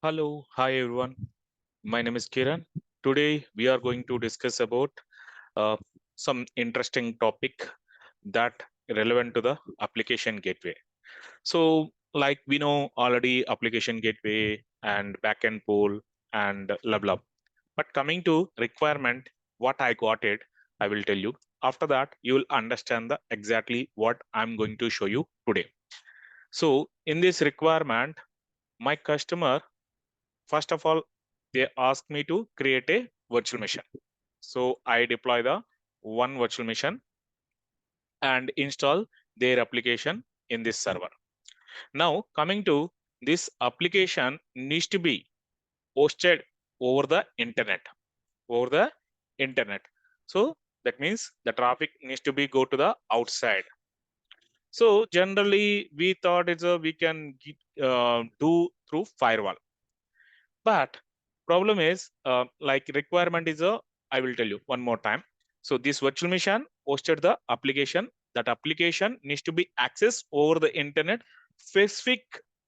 Hello, hi everyone. My name is Kiran. Today we are going to discuss about uh, some interesting topic that relevant to the application gateway. So, like we know already, application gateway and backend pool and blah blah. But coming to requirement, what I got it, I will tell you. After that, you will understand the exactly what I'm going to show you today. So, in this requirement, my customer first of all, they ask me to create a virtual machine. So I deploy the one virtual machine and install their application in this server. Now, coming to this application needs to be hosted over the internet, over the internet. So that means the traffic needs to be go to the outside. So generally, we thought we can do through firewall. But problem is, like requirement is I will tell you one more time. So this virtual machine hosted the application. That application needs to be accessed over the internet, specific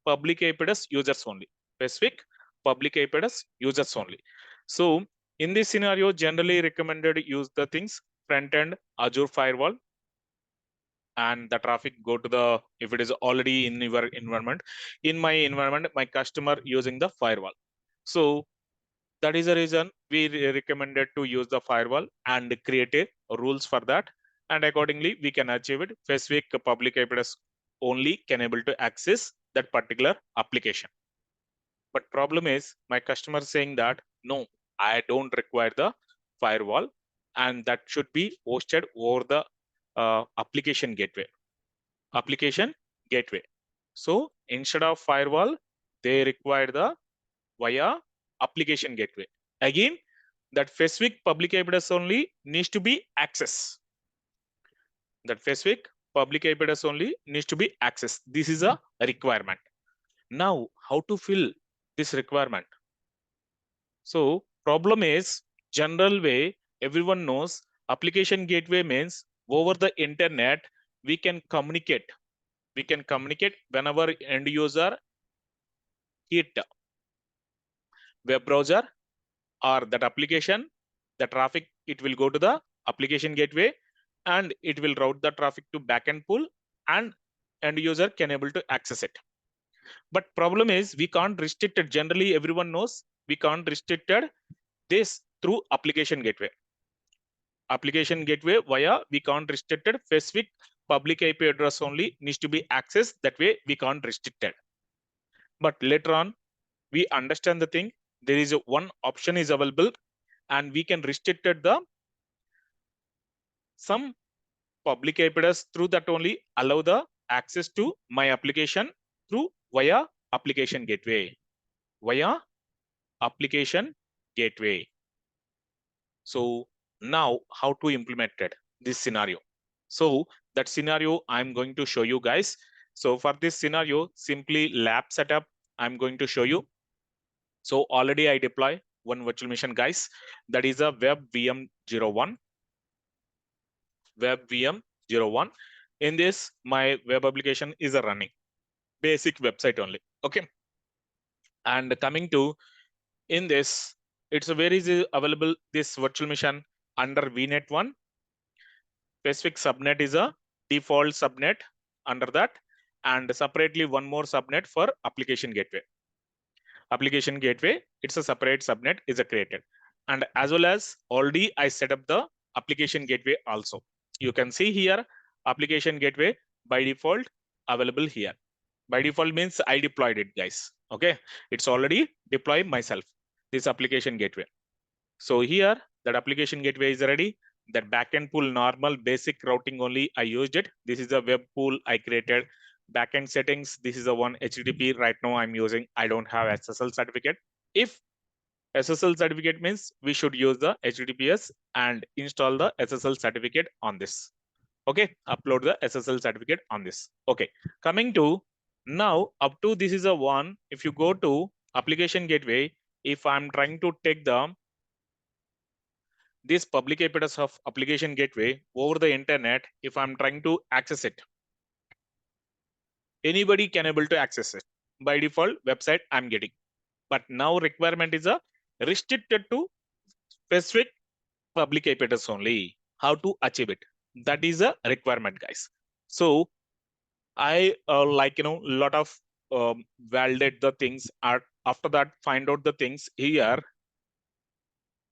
public IP address users only. Specific public IP address users only. So in this scenario, generally recommended use the things front end Azure firewall, and the traffic go to the if it is already in your environment. In my environment, my customer using the firewall. So that is the reason we recommended to use the firewall and create a rules for that. And accordingly, we can achieve it. Specific public IP address only can able to access that particular application. But problem is my customer saying that no, I don't require the firewall, and that should be hosted over the application gateway. Application gateway. So instead of firewall, they require the via application gateway. Again, that specific public IP address only needs to be accessed. That specific public IP address only needs to be accessed. This is a requirement. Now, how to fill this requirement? So, problem is general way everyone knows application gateway means over the internet we can communicate. We can communicate whenever end user hit web browser or that application, the traffic, it will go to the application gateway and it will route the traffic to backend pool, and end user can able to access it. But problem is we can't restrict it. Generally, everyone knows we can't restrict it this through application gateway. Application gateway via we can't restrict it. Specific public IP address only needs to be accessed. That way we can't restrict it. But later on, we understand the thing. There is a one option is available, and we can restrict it the some public IP address through that only allow the access to my application through via application gateway. Via application gateway. So now how to implement it this scenario. So that scenario I'm going to show you guys. So for this scenario, simply lab setup I'm going to show you. So already I deploy one virtual machine, guys. That is a web VM01. Web VM01. In this, my web application is a running basic website only. Okay. And coming to in this, it's a very easy available this virtual machine under VNet 1. Specific subnet is a default subnet under that, and separately one more subnet for application gateway. Application gateway, it's a separate subnet is a created, and as well as already I set up the application gateway also. You can see here application gateway by default available here. By default means I deployed it, guys. Okay, it's already deployed myself, this application gateway. So here that application gateway is ready. That backend pool normal basic routing only I used it. This is a web pool I created. Backend settings, this is the one HTTP right now I'm using. I don't have SSL certificate. If SSL certificate means we should use the HTTPS and install the SSL certificate on this. Okay, upload the SSL certificate on this. Okay, coming to now up to this is a one. If you go to application gateway, if I'm trying to take the this public IP address of application gateway over the internet, if I'm trying to access it, anybody can able to access it. By default website I'm getting. but now requirement is a restricted to specific public IP address only. How to achieve it? That is a requirement, guys. So I lot of validate the things. After that, find out the things here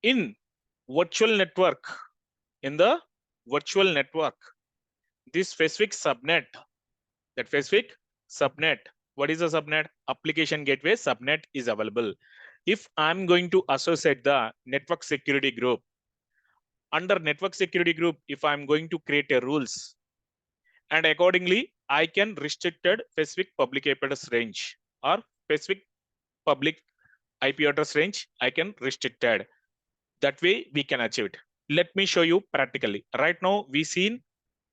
in virtual network. In the virtual network, this specific subnet, that specific subnet. What is a subnet? Application gateway subnet is available. If I'm going to associate the network security group, under network security group, if I'm going to create a rules, and accordingly, I can restricted specific public IP address range or specific public IP address range, I can restricted. That way we can achieve it. Let me show you practically. Right now we seen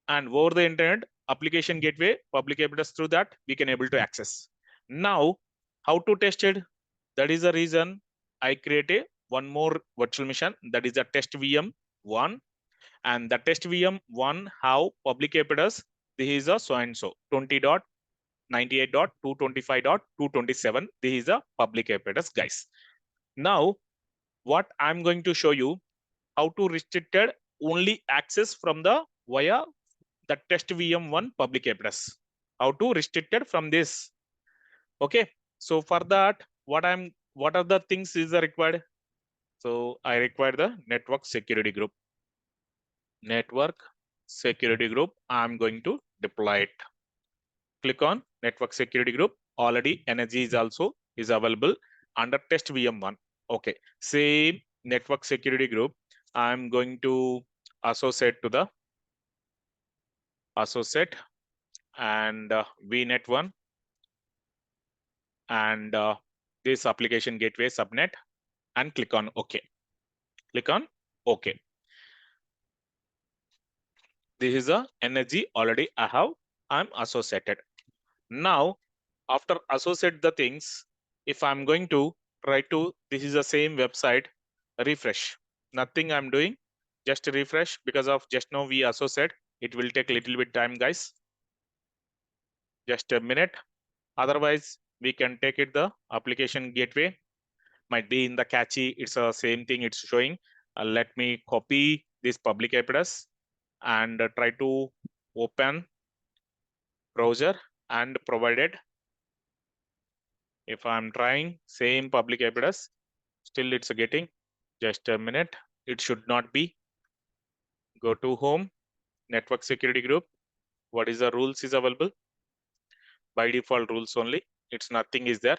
and over the internet application gateway public IP address, through that we can able to access. Now how to test it? That is the reason I create a one more virtual machine, that is a test VM1, and the test VM1 how public IP address, this is a so and so 20.98.225.227. This is a public IP address, guys. Now what I'm going to show you, how to restricted only access from the via the test VM1 public address. How to restricted from this. Okay. So for that, what are the things is required? So I require the network security group. Network security group. I'm going to deploy it. Click on network security group. Already energy is also is available under test VM1. Okay. Same network security group. I'm going to associate to the associate and VNet1 and this application gateway subnet, and click on OK. Click on OK. This is a energy already I'm associated. Now, after associate the things, if I'm going to try to, this is the same website, refresh. Nothing I'm doing, just refresh, because of just now we associate. It will take a little bit time, guys. Just a minute. Otherwise, we can take it the application gateway. Might be in the cache, it's the same thing it's showing. Let me copy this public address and try to open browser and provided. If I'm trying same public address, still it's getting. Just a minute. It should not be. Go to home, network security group. What is the rules is available? By default rules only. It's nothing is there.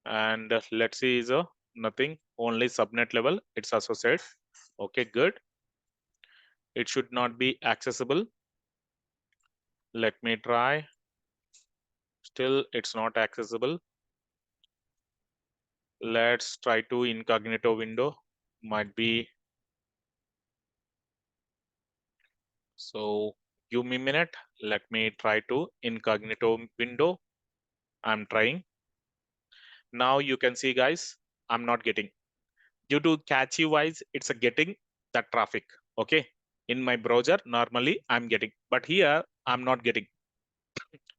And let's see is a nothing, only subnet level. It's associated. Okay, good. It should not be accessible. Let me try. Still, it's not accessible. Let's try to incognito window. Might be. So give me a minute. Let me try to incognito window. I'm trying. Now you can see, guys, I'm not getting. Due to cache wise, it's a getting that traffic. Okay. In my browser, normally I'm getting, but here I'm not getting.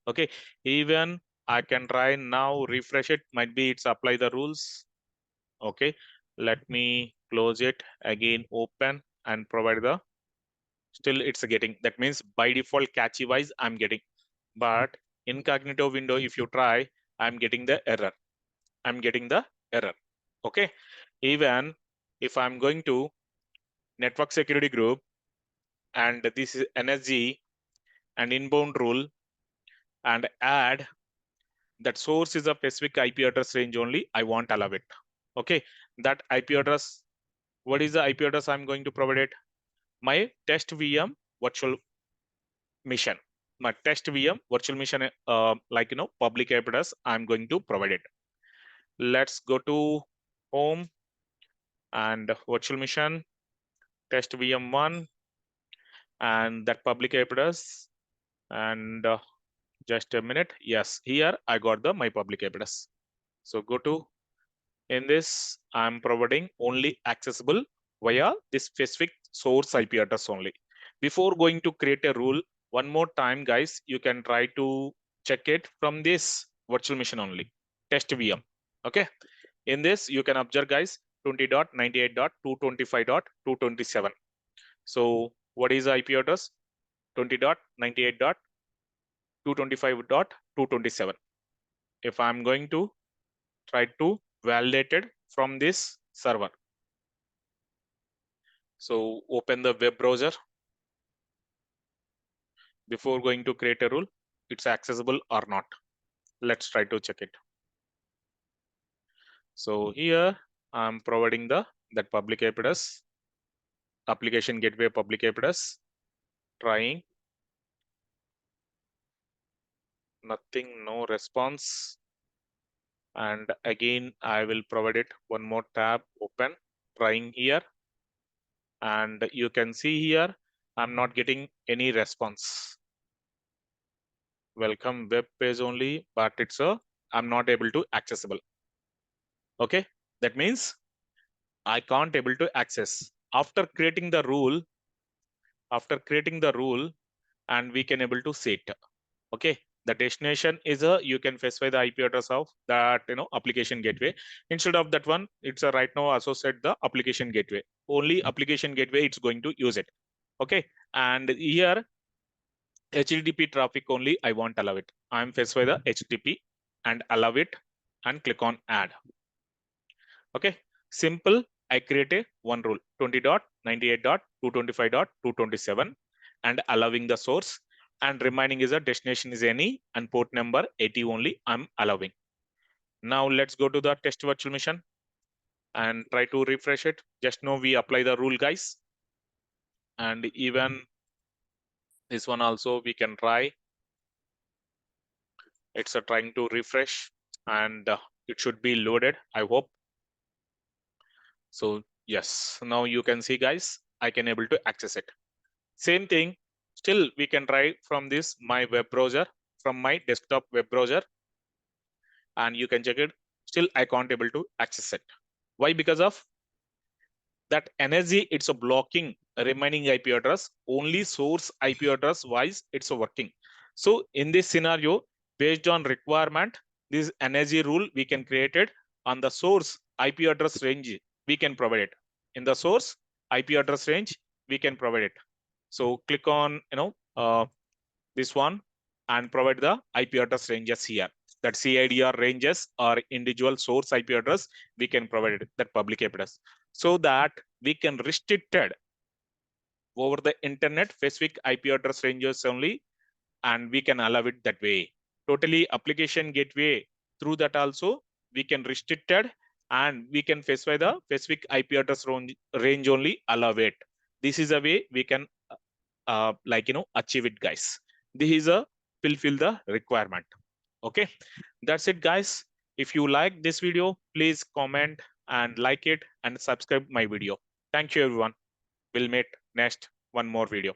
Okay. Even I can try now, refresh it. Might be it's apply the rules. Okay. Let me close it again, open and provide the, still it's getting. That means by default cache wise, I'm getting. But incognito window, if you try, I'm getting the error. I'm getting the error. Okay. Even if I'm going to network security group and this is NSG and inbound rule and add that source is a specific IP address range only, I won't allow it. Okay. That IP address, what is the IP address I'm going to provide it? My test VM virtual machine. My test VM virtual machine, public IP address, I'm going to provide it. Let's go to home and virtual machine, test VM1 and that public IP address. And just a minute. Yes, here I got the my public IP address. So go to, in this, I'm providing only accessible via this specific source IP address only. Before going to create a rule, one more time, guys, you can try to check it from this virtual machine only, test VM. Okay. In this, you can observe, guys, 20.98.225.227. So what is the IP address? 20.98.225.227. If I'm going to try to validate it from this server, so open the web browser. Before going to create a rule, it's accessible or not. Let's try to check it. So here I'm providing that public IP address, application gateway public IP address, trying, nothing, no response. And again, I will provide it one more tab open, trying here. And you can see here, I'm not getting any response. Welcome web page only, but I'm not able to accessible. Okay, that means I can't able to access. After creating the rule, and we can able to see it. Okay, the destination is you can specify the IP address of that application gateway. Instead of that one, it's a right now associate the application gateway. Only application gateway it's going to use it. Okay, and here HTTP traffic only I want allow it. I'm specify the HTTP and allow it and click on add. Okay, simple. I create a one rule 20.98.225.227 and allowing the source, and remaining is a destination is any and port number 80 only I'm allowing. Now let's go to the test virtual machine and try to refresh it. Just now we apply the rule, guys, and even this one also we can try. It's trying to refresh, and it should be loaded, I hope. So yes, now you can see, guys, I can able to access it. Same thing, still we can try from this my web browser, from my desktop web browser, and you can check it. Still I can't able to access it. Why? Because of that energy, it's a blocking remaining IP address. Only source IP address wise it's a working. So in this scenario, based on requirement, this energy rule we can create it on the source IP address range. We can provide it in the source IP address range. We can provide it. So click on this one and provide the IP address ranges here. That CIDR ranges or individual source IP address, we can provide it, that public IP address, so that we can restricted over the internet specific IP address ranges only, and we can allow it that way. Totally application gateway through that also we can restricted, and we can specify the specific IP address range only allow it. This is a way we can achieve it, guys. This is a fulfill the requirement. Okay, that's it, guys. If you like this video, please comment and like it and subscribe my video. Thank you, everyone. We'll meet next one more video.